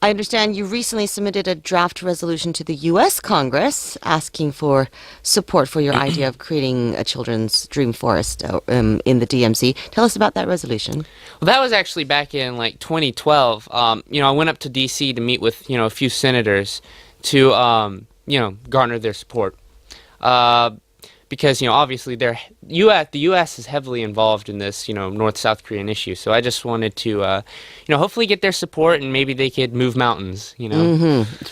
I understand you recently submitted a draft resolution to the U.S. Congress asking for support for your idea of creating a children's dream forest in the DMZ. Tell us about that resolution. Well, that was actually back in like 2012. I went up to D.C. to meet with, a few senators to, garner their support. Because, obviously the U.S. is heavily involved in this, North-South Korean issue. So I just wanted to, hopefully get their support and maybe they could move mountains,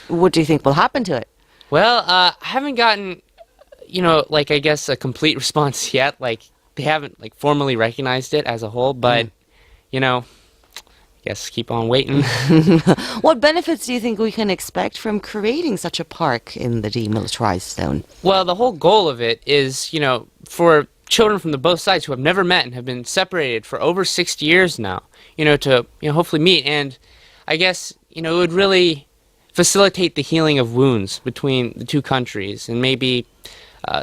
What do you think will happen to it? Well, I haven't gotten, I guess a complete response yet. Like, they haven't, formally recognized it as a whole. But, guess keep on waiting. What benefits do you think we can expect from creating such a park in the demilitarized zone? Well, the whole goal of it is, for children from the both sides who have never met and have been separated for over 60 years now, to hopefully meet. And I guess, it would really facilitate the healing of wounds between the two countries and maybe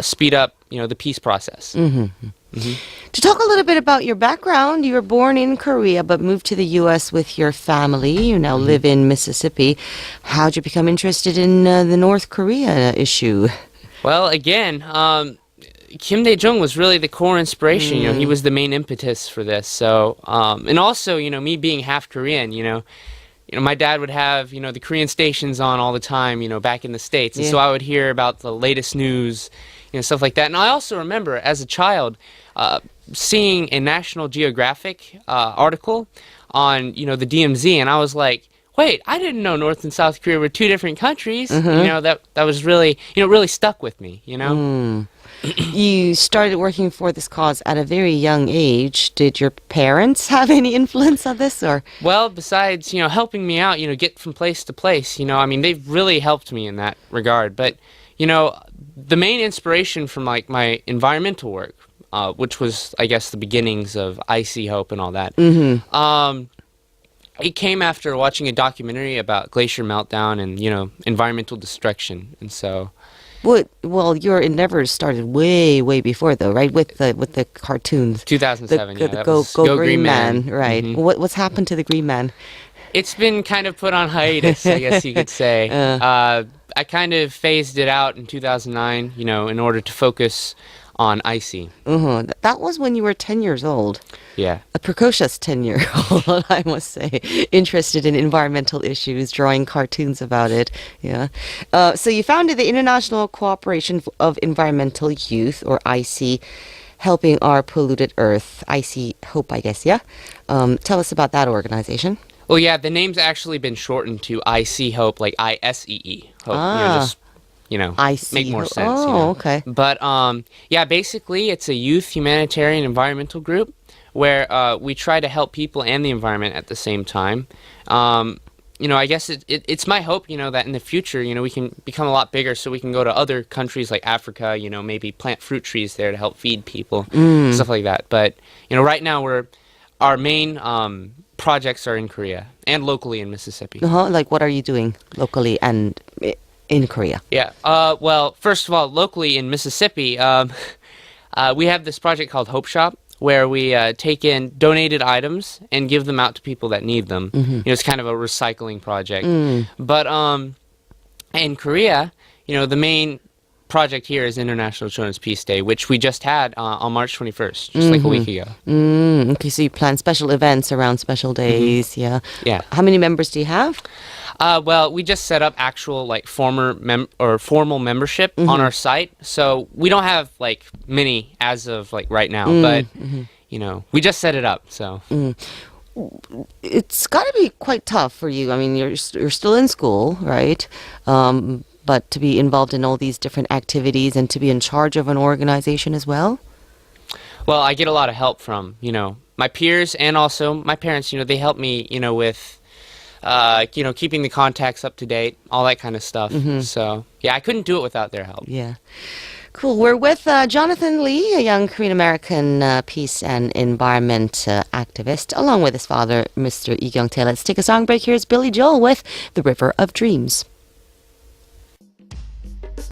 speed up, the peace process. To talk a little bit about your background, you were born in Korea but moved to the U.S. with your family. You now live in Mississippi. How'd you become interested in the North Korea issue? Well, again, Kim Dae-jung was really the core inspiration. He was the main impetus for this. So, and also, me being half Korean, my dad would have, the Korean stations on all the time, back in the States. And so I would hear about the latest news, stuff like that. And I also remember, as a child, seeing a National Geographic article on, the DMZ, and I was like, wait, I didn't know North and South Korea were two different countries. That was really, really stuck with me, You started working for this cause at a very young age. Did your parents have any influence on this, or? Well, besides, helping me out, get from place to place, they've really helped me in that regard. But, the main inspiration from, my environmental work, which was, I guess, the beginnings of I See Hope and all that, it came after watching a documentary about glacier meltdown and, environmental destruction. And so... Well, your endeavors started way, way before, though, right? With the cartoons. 2007, the that Go was Green Man, right? What's happened to the Green Man? It's been kind of put on hiatus, I guess you could say. I kind of phased it out in 2009, in order to focus on Icy. That was when you were 10 years old. Yeah. A precocious 10-year-old, I must say, interested in environmental issues, drawing cartoons about it. Yeah. So you founded the International Cooperation of Environmental Youth, or IC, Helping Our Polluted Earth. IC Hope, I guess, yeah? Tell us about that organization. Well, yeah, the name's actually been shortened to I See Hope, like ISEE. Hope, I see. make more sense. Oh, okay. But, basically it's a youth humanitarian environmental group where we try to help people and the environment at the same time. I guess it's my hope, that in the future, we can become a lot bigger so we can go to other countries like Africa, maybe plant fruit trees there to help feed people, stuff like that. But, right now our main projects are in Korea and locally in Mississippi. Like, what are you doing locally and in Korea? Yeah. Well, first of all, locally in Mississippi, we have this project called Hope Shop, where we take in donated items and give them out to people that need them. It's kind of a recycling project. But in Korea, the main project here is International Children's Peace Day, which we just had on March 21st, just like a week ago. Okay, so you plan special events around special days, yeah. Yeah. How many members do you have? Well, we just set up actual formal membership on our site, so we don't have many as of right now. But we just set it up. So it's got to be quite tough for you. I mean, you're still in school, right? But to be involved in all these different activities and to be in charge of an organization as well. Well, I get a lot of help from my peers and also my parents. They help me with. Keeping the contacts up to date, all that kind of stuff. So, yeah, I couldn't do it without their help. Yeah. Cool. We're with Jonathan Lee, a young Korean-American peace and environment activist, along with his father, Mr. Lee Kyung-tae. Let's take a song break. Here's Billy Joel with The River of Dreams.